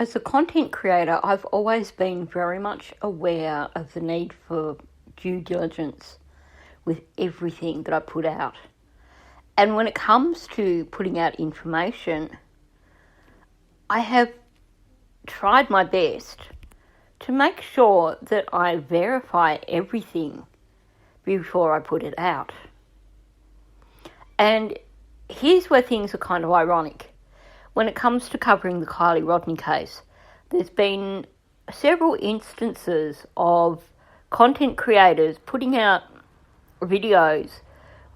As a content creator, I've always been very much aware of the need for due diligence with everything that I put out. And when it comes to putting out information, I have tried my best to make sure that I verify everything before I put it out. And here's where things are kind of ironic. When it comes to covering the Kylie Rodney case, there's been several instances of content creators putting out videos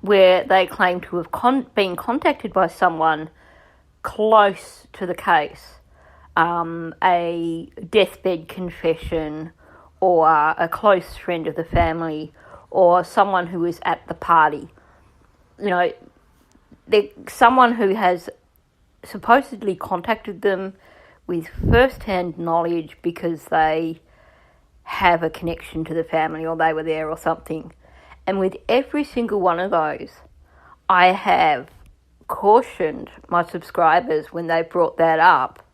where they claim to have been contacted by someone close to the case, a deathbed confession, or a close friend of the family, or someone who was at the party. You know, someone who has supposedly contacted them with first-hand knowledge because they have a connection to the family or they were there or something. And with every single one of those, I have cautioned my subscribers when they brought that up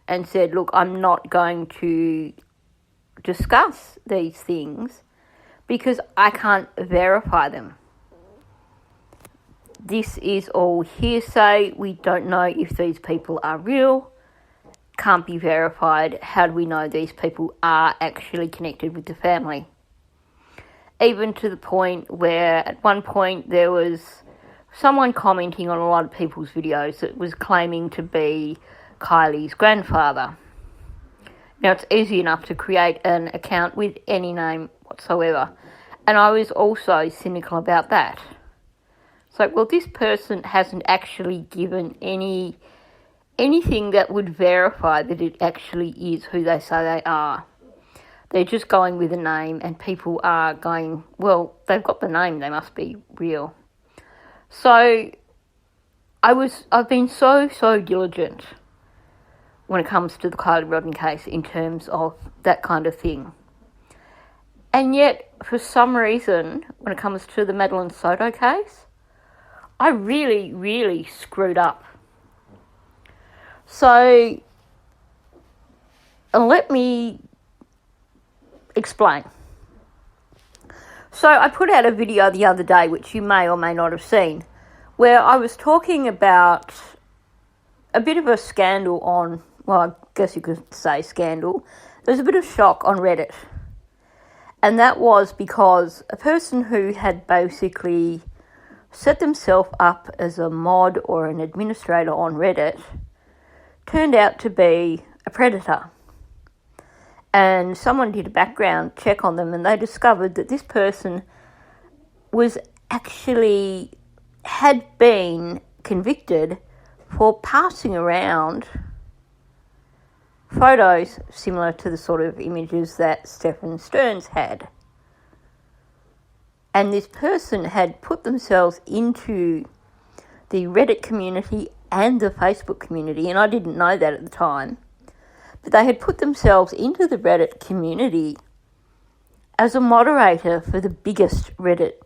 and said, look, I'm not going to discuss these things because I can't verify them. This is all hearsay. We don't know if these people are real. Can't be verified. How do we know these people are actually connected with the family? Even to the point where at one point there was someone commenting on a lot of people's videos that was claiming to be Kylie's grandfather. Now, it's easy enough to create an account with any name whatsoever. And I was also cynical about that. It's like, well, this person hasn't actually given anything that would verify that it actually is who they say they are. They're just going with a name, and people are going, well, they've got the name, they must be real. So I've been so diligent when it comes to the Kylie Rodney case in terms of that kind of thing. And yet, for some reason, when it comes to the Madeline Soto case, I really screwed up. So, let me explain. So, I put out a video the other day, which you may or may not have seen, where I was talking about a bit of a scandal on, well, I guess you could say scandal. There was a bit of shock on Reddit. And that was because a person who had basically set themselves up as a mod or an administrator on Reddit turned out to be a predator. And someone did a background check on them and they discovered that this person was actually had been convicted for passing around photos similar to the sort of images that Stephen Stearns had. And this person had put themselves into the Reddit community and the Facebook community, and I didn't know that at the time, but they had put themselves into the Reddit community as a moderator for the biggest Reddit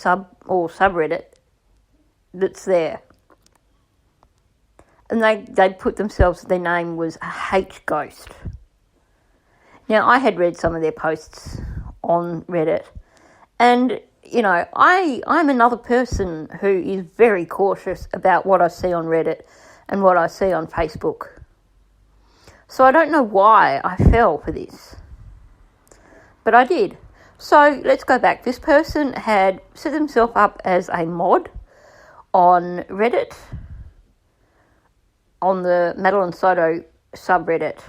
subreddit that's there. And they put themselves, their name was a hate ghost. Now, I had read some of their posts on Reddit, and, you know, I'm another person who is very cautious about what I see on Reddit and what I see on Facebook. So I don't know why I fell for this, but I did. So let's go back. This person had set himself up as a mod on Reddit, on the Madeline Soto subreddit.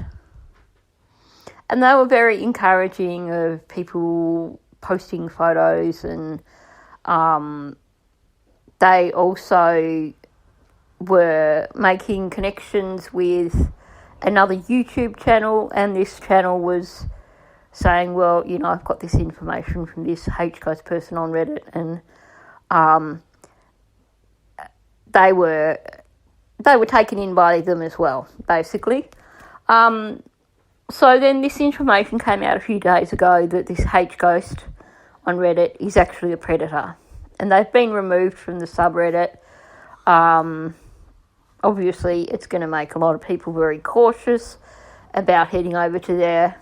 And they were very encouraging of people posting photos, and they also were making connections with another YouTube channel, and this channel was saying, well, you know, I've got this information from this HGhost person on Reddit, and they were taken in by them as well, basically. So then this information came out a few days ago that this HGhost on Reddit is actually a predator. And they've been removed from the subreddit. obviously it's going to make a lot of people very cautious about heading over to there.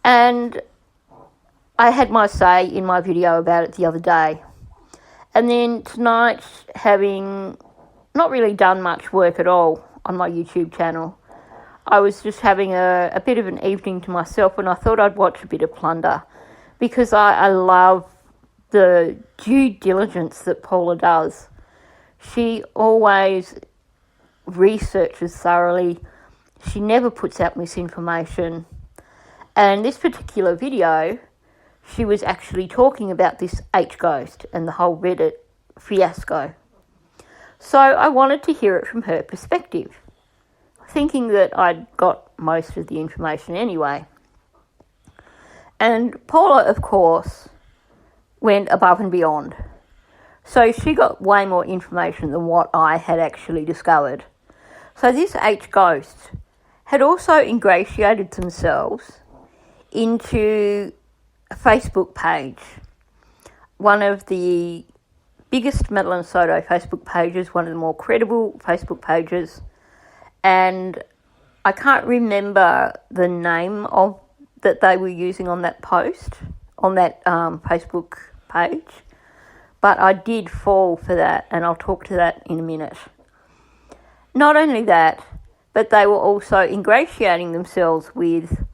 And I had my say in my video about it the other day. And then tonight, having not really done much work at all on my YouTube channel, I was just having a bit of an evening to myself, and I thought I'd watch a bit of Plunder, because I love the due diligence that Paula does. She always researches thoroughly. She never puts out misinformation. And this particular video, she was actually talking about this H-ghost and the whole Reddit fiasco. So I wanted to hear it from her perspective, thinking that I'd got most of the information anyway. And Paula, of course, went above and beyond. So she got way more information than what I had actually discovered. So this H-ghost had also ingratiated themselves into a Facebook page, one of the biggest Madeline Soto Facebook pages, one of the more credible Facebook pages, and I can't remember the name of that they were using on that post, on that Facebook page, but I did fall for that, and I'll talk to that in a minute. Not only that, but they were also ingratiating themselves with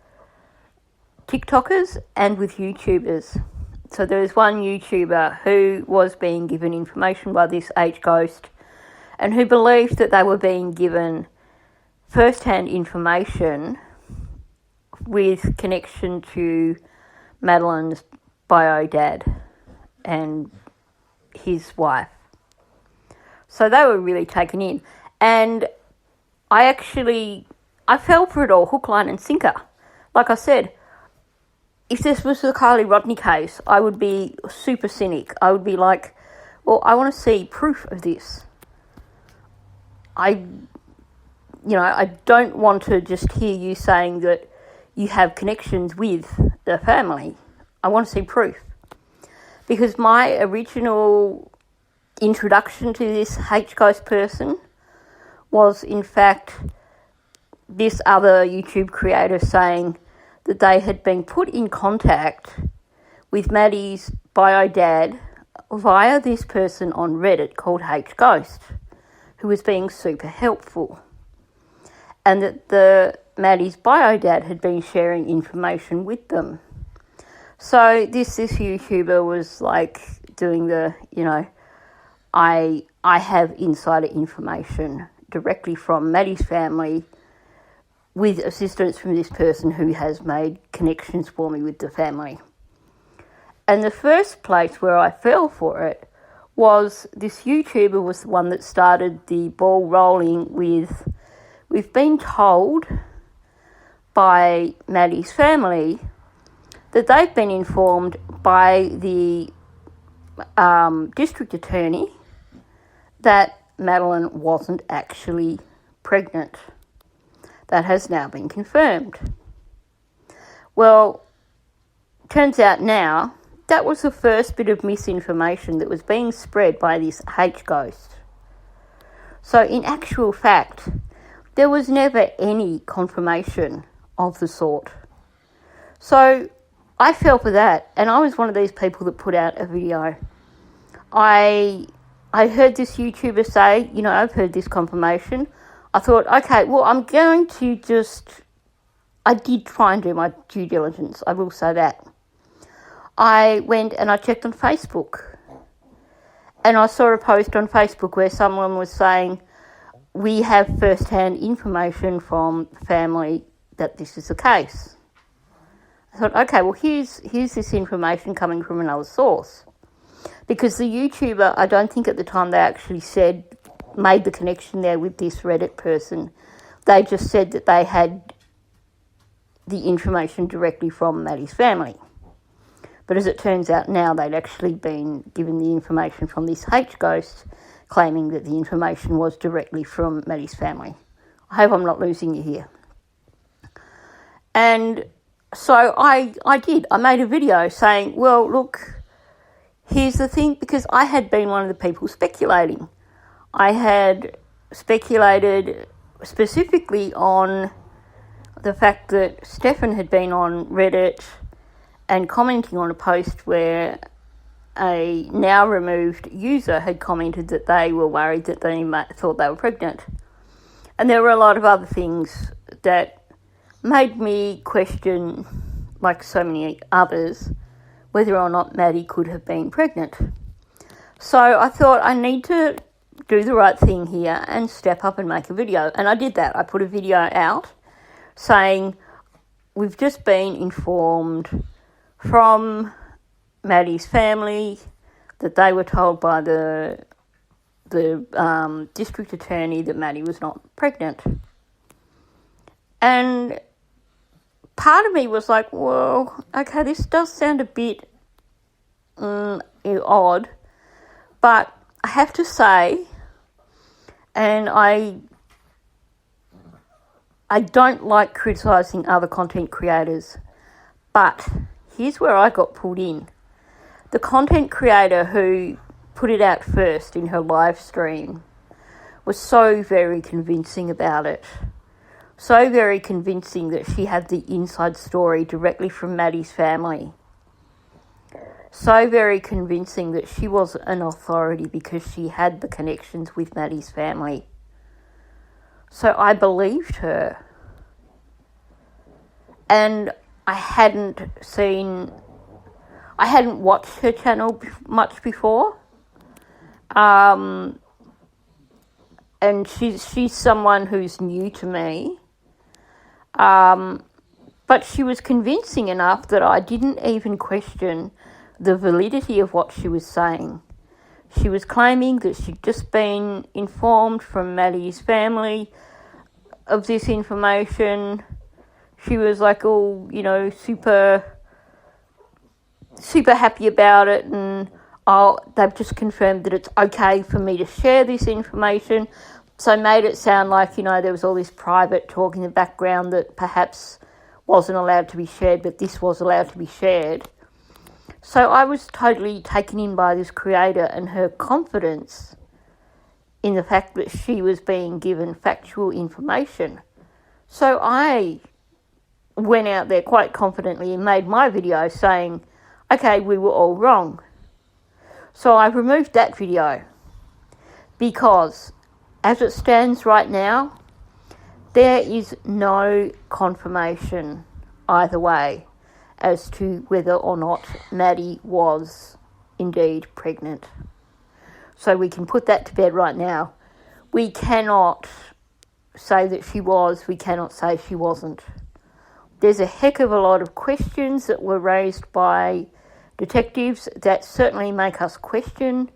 TikTokers and with YouTubers. So there was one YouTuber who was being given information by this H-ghost, and who believed that they were being given first-hand information with connection to Madeline's bio dad and his wife. So they were really taken in. And I fell for it all, hook, line and sinker. Like I said, if this was the Kylie Rodney case, I would be super cynic. I would be like, well, I want to see proof of this. I don't want to just hear you saying that you have connections with the family. I want to see proof. Because my original introduction to this H-ghost person was, in fact, this other YouTube creator saying that they had been put in contact with Maddie's bio dad via this person on Reddit called H-ghost, who was being super helpful. And that Maddie's bio dad had been sharing information with them. So this YouTuber was like doing the, I have insider information directly from Maddie's family with assistance from this person who has made connections for me with the family. And the first place where I fell for it was this YouTuber was the one that started the ball rolling with, we've been told by Maddie's family that they've been informed by the district attorney that Madeline wasn't actually pregnant. That has now been confirmed. Well, turns out now that was the first bit of misinformation that was being spread by this H-ghost. So in actual fact, there was never any confirmation of the sort. So I fell for that, and I was one of these people that put out a video. I heard this YouTuber say, I've heard this confirmation. I thought, okay, well, I'm going to I did try and do my due diligence, I will say that. I went and I checked on Facebook, and I saw a post on Facebook where someone was saying, we have first-hand information from the family that this is the case. I thought, okay, well, here's this information coming from another source. Because the YouTuber, I don't think at the time they actually made the connection there with this Reddit person. They just said that they had the information directly from Maddie's family. But as it turns out now, they'd actually been given the information from this H-ghost, claiming that the information was directly from Maddie's family. I hope I'm not losing you here. And so I made a video saying, well, look, here's the thing, because I had been one of the people speculating. I had speculated specifically on the fact that Stefan had been on Reddit and commenting on a post where a now removed user had commented that they were worried that they thought they were pregnant. And there were a lot of other things that made me question, like so many others, whether or not Maddie could have been pregnant. So I thought I need to do the right thing here and step up and make a video. And I did that. I put a video out saying, we've just been informed from Maddie's family that they were told by the district attorney that Maddie was not pregnant. And part of me was like, well, okay, this does sound a bit odd, but I have to say, and I don't like criticising other content creators, but here's where I got pulled in. The content creator who put it out first in her live stream was so very convincing about it. So very convincing that she had the inside story directly from Maddie's family. So very convincing that she was an authority because she had the connections with Maddie's family. So I believed her. And I hadn't watched her channel much before. And she's someone who's new to me. But she was convincing enough that I didn't even question the validity of what she was saying. She was claiming that she'd just been informed from Maddie's family of this information. She was like, super happy about it, and they've just confirmed that it's okay for me to share this information. So made it sound like, there was all this private talk in the background that perhaps wasn't allowed to be shared, but this was allowed to be shared. So I was totally taken in by this creator and her confidence in the fact that she was being given factual information. So I went out there quite confidently and made my video saying, okay, we were all wrong. So I removed that video because as it stands right now, there is no confirmation either way as to whether or not Maddie was indeed pregnant. So we can put that to bed right now. We cannot say that she was, we cannot say she wasn't. There's a heck of a lot of questions that were raised by detectives that certainly make us question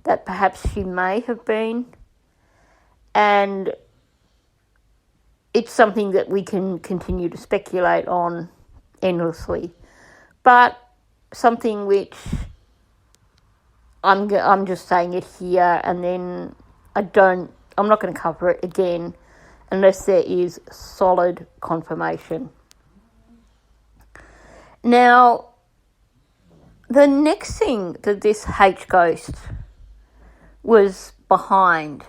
that perhaps she may have been. And it's something that we can continue to speculate on endlessly. But something which I'm just saying it here, and then I'm not going to cover it again unless there is solid confirmation. Now, the next thing that this H-Ghost was behind,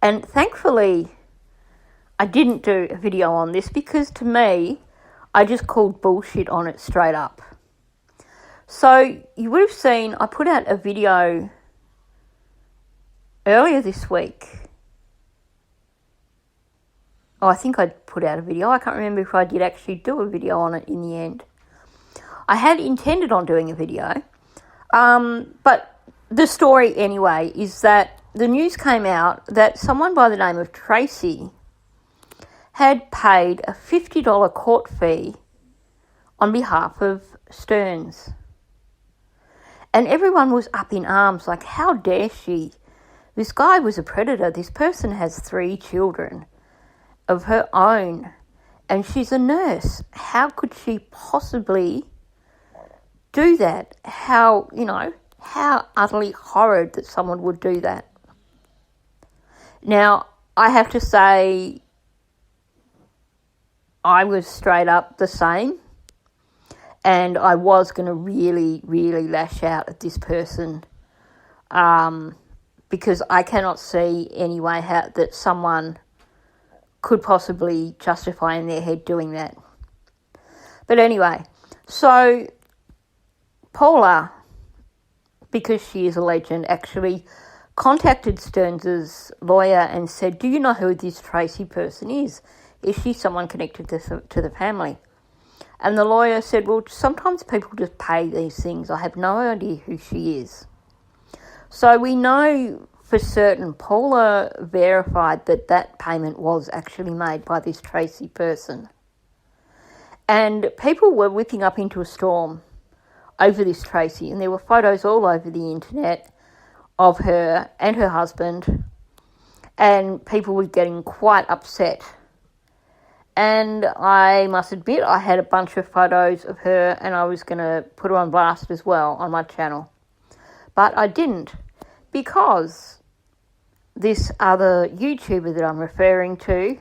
and thankfully I didn't do a video on this because to me, I just called bullshit on it straight up. So you would have seen I put out a video earlier this week. Oh, I think I put out a video. I can't remember if I did actually do a video on it in the end. I had intended on doing a video. But the story anyway is that the news came out that someone by the name of Tracy had paid a $50 court fee on behalf of Stearns. And everyone was up in arms, like, how dare she? This guy was a predator. This person has 3 children of her own, and she's a nurse. How could she possibly do that? How utterly horrid that someone would do that. Now, I have to say, I was straight up the same, and I was going to really, really lash out at this person because I cannot see any way how that someone could possibly justify in their head doing that. But anyway, so Paula, because she is a legend, actually contacted Stearns' lawyer and said, do you know who this Tracy person is? Is she someone connected to the family? And the lawyer said, well, sometimes people just pay these things. I have no idea who she is. So we know for certain Paula verified that that payment was actually made by this Tracy person. And people were whipping up into a storm over this Tracy, and there were photos all over the internet of her and her husband, and people were getting quite upset. And I must admit, I had a bunch of photos of her, and I was going to put her on blast as well on my channel. But I didn't, because this other YouTuber that I'm referring to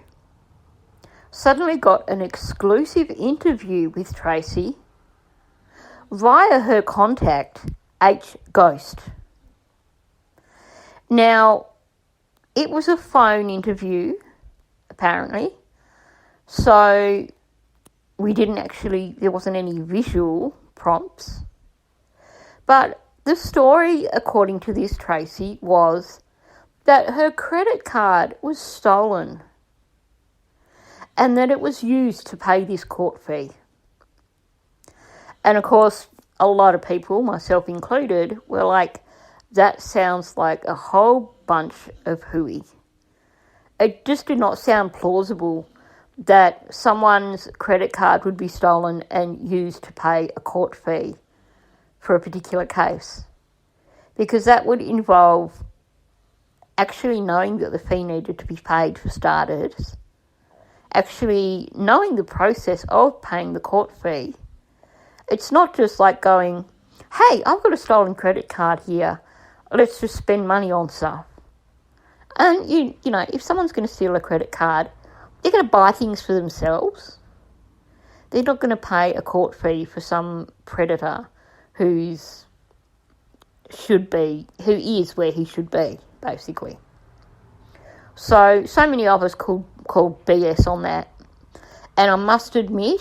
suddenly got an exclusive interview with Tracy via her contact, H Ghost. Now, it was a phone interview, apparently, so there wasn't any visual prompts. But the story, according to this Tracy, was that her credit card was stolen and that it was used to pay this court fee. And of course, a lot of people, myself included, were like, that sounds like a whole bunch of hooey. It just did not sound plausible that someone's credit card would be stolen and used to pay a court fee for a particular case. Because that would involve actually knowing that the fee needed to be paid for starters, actually knowing the process of paying the court fee. It's not just like going, hey, I've got a stolen credit card here, let's just spend money on stuff. And, you know, if someone's going to steal a credit card, they're going to buy things for themselves. They're not going to pay a court fee for some predator who is where he should be, basically. So many of us called BS on that. And I must admit,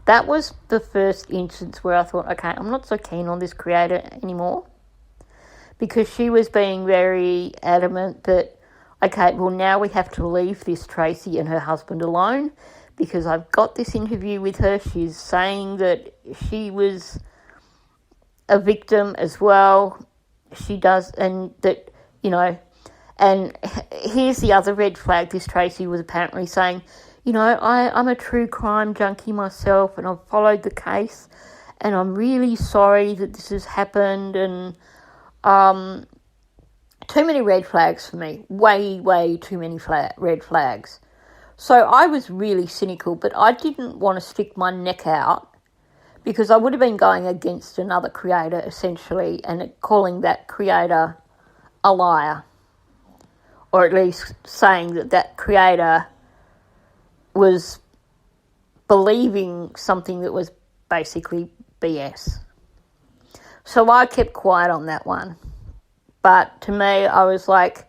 that was the first instance where I thought, okay, I'm not so keen on this creator anymore. Because she was being very adamant that, okay, well, now we have to leave this Tracy and her husband alone because I've got this interview with her. She's saying that she was a victim as well. She does, and that, you know, and here's the other red flag. This Tracy was apparently saying, you know, I'm a true crime junkie myself and I've followed the case and I'm really sorry that this has happened, and too many red flags for me. Way too many red flags. So I was really cynical, but I didn't want to stick my neck out because I would have been going against another creator, essentially, and calling that creator a liar. Or at least saying that creator was believing something that was basically BS. So I kept quiet on that one. But to me, I was like,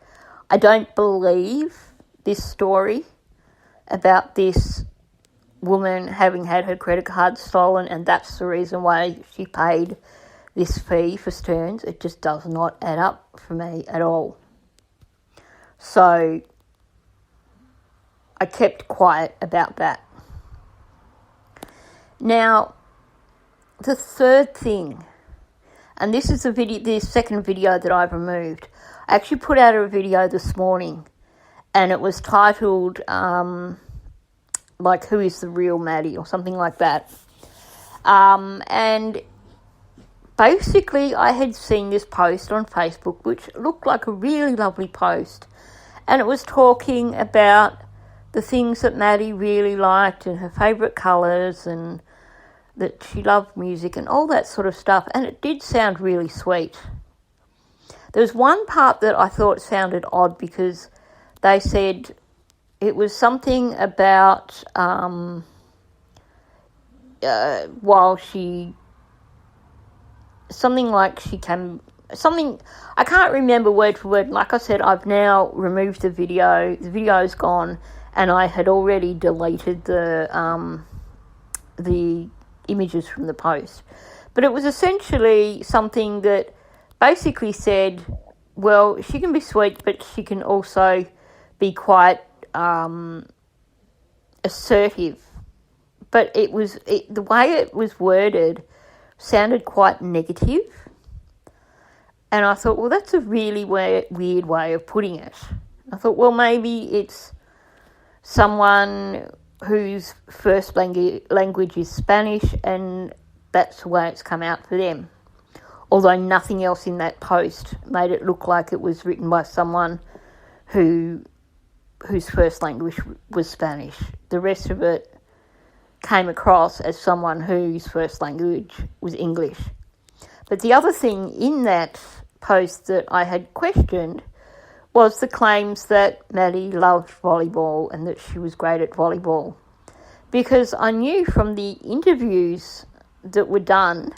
I don't believe this story about this woman having had her credit card stolen, and that's the reason why she paid this fee for Stearns. It just does not add up for me at all. So I kept quiet about that. Now, the third thing, and this is the second video that I've removed. I actually put out a video this morning, and it was titled, like, Who is the Real Maddie, or something like that. And basically, I had seen this post on Facebook, which looked like a really lovely post, and it was talking about the things that Maddie really liked and her favourite colours and that she loved music and all that sort of stuff, and it did sound really sweet. There was one part that I thought sounded odd because they said it was something about something like she came something, I can't remember word for word. Like I said, I've now removed the video. The video's gone, and I had already deleted the images from the post. But it was essentially something that basically said, well, she can be sweet, but she can also be quite assertive. But the way it was worded sounded quite negative. And I thought, well, that's a really weird way of putting it. I thought, well, maybe it's someone whose first language is Spanish, and that's the way it's come out for them. Although nothing else in that post made it look like it was written by someone whose first language was Spanish. The rest of it came across as someone whose first language was English. But the other thing in that post that I had questioned was the claims that Maddie loved volleyball and that she was great at volleyball. Because I knew from the interviews that were done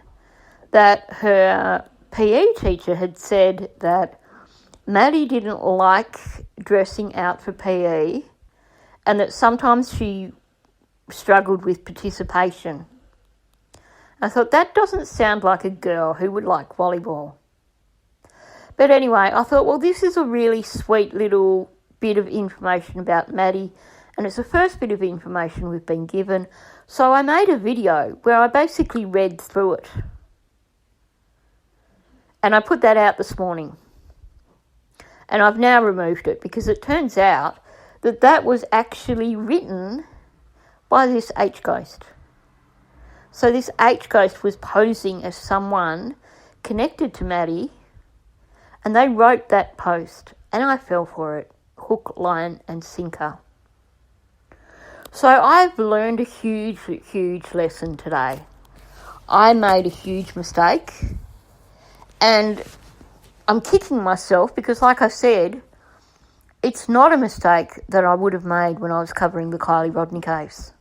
that her PE teacher had said that Maddie didn't like dressing out for PE and that sometimes she struggled with participation. I thought, that doesn't sound like a girl who would like volleyball. But anyway, I thought, well, this is a really sweet little bit of information about Maddie, and it's the first bit of information we've been given. So I made a video where I basically read through it. And I put that out this morning. And I've now removed it because it turns out that that was actually written by this H-ghost. So this H-ghost was posing as someone connected to Maddie, and they wrote that post, and I fell for it, hook, line, and sinker. So I've learned a huge, huge lesson today. I made a huge mistake, and I'm kicking myself because, like I said, it's not a mistake that I would have made when I was covering the Kylie Rodney case.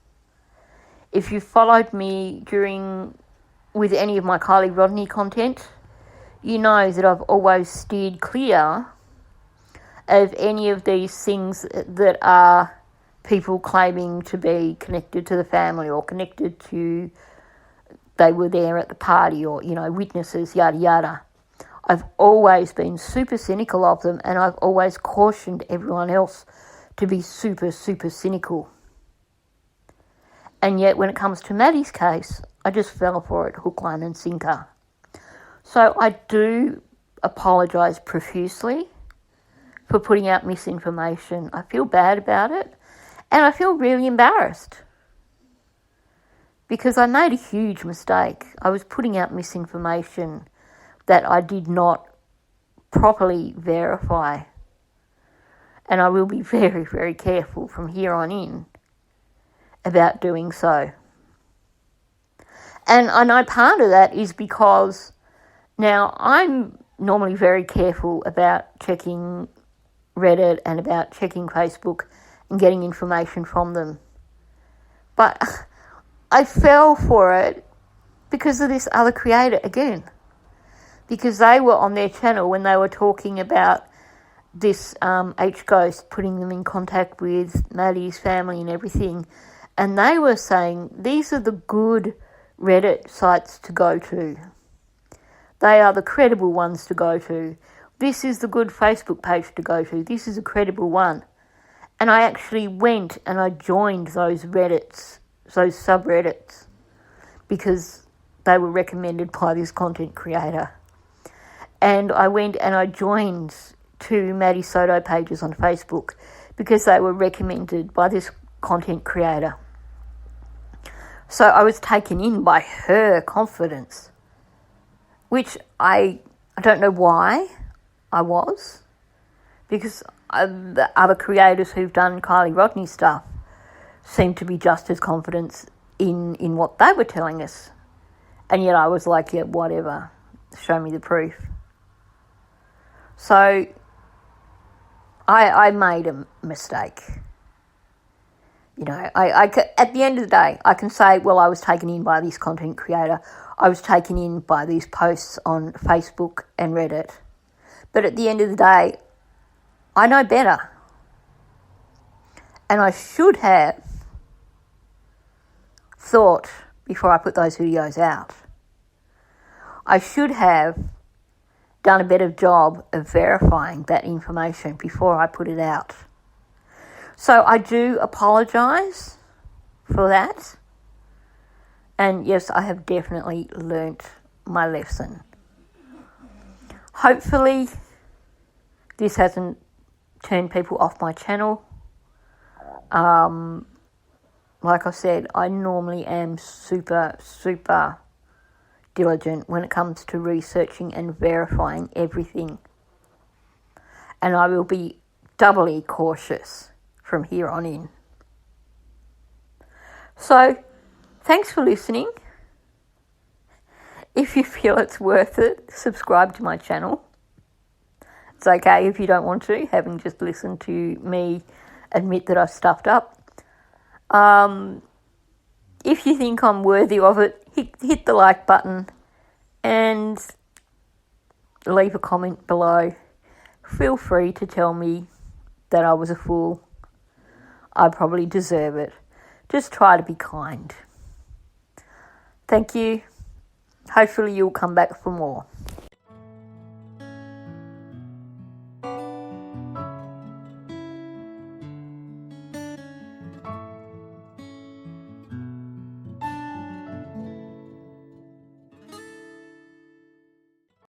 If you followed me with any of my Kylie Rodney content, you know that I've always steered clear of any of these things that are people claiming to be connected to the family or connected to, they were there at the party, or, witnesses, yada, yada. I've always been super cynical of them, and I've always cautioned everyone else to be super, super cynical. And yet when it comes to Maddie's case, I just fell for it, hook, line and sinker. So I do apologise profusely for putting out misinformation. I feel bad about it, and I feel really embarrassed because I made a huge mistake. I was putting out misinformation that I did not properly verify, and I will be very, very careful from here on in about doing so. And I know part of that is because now I'm normally very careful about checking Reddit and about checking Facebook and getting information from them. But I fell for it because of this other creator again. Because they were on their channel when they were talking about this H-ghost putting them in contact with Maddie's family and everything. And they were saying, these are the good Reddit sites to go to. They are the credible ones to go to. This is the good Facebook page to go to. This is a credible one. And I actually went and I joined those Reddits, those subreddits, because they were recommended by this content creator. And I went and I joined 2 Maddie Soto pages on Facebook because they were recommended by this content creator. So I was taken in by her confidence, which I don't know why I was, because the other creators who've done Kylie Rodney stuff seemed to be just as confident in what they were telling us. And yet I was like, yeah, whatever, show me the proof. So I made a mistake. At the end of the day, I can say, well, I was taken in by this content creator. I was taken in by these posts on Facebook and Reddit. But at the end of the day, I know better. And I should have thought before I put those videos out. I should have done a better job of verifying that information before I put it out. So I do apologise for that. And yes, I have definitely learnt my lesson. Hopefully, this hasn't turned people off my channel. Like I said, I normally am super, super diligent when it comes to researching and verifying everything. And I will be doubly cautious from here on in. So, thanks for listening. If you feel it's worth it, subscribe to my channel. It's okay if you don't want to, having just listened to me admit that I've stuffed up. If you think I'm worthy of it, hit the like button and leave a comment below. Feel free to tell me that I was a fool. I probably deserve it. Just try to be kind. Thank you. Hopefully you'll come back for more.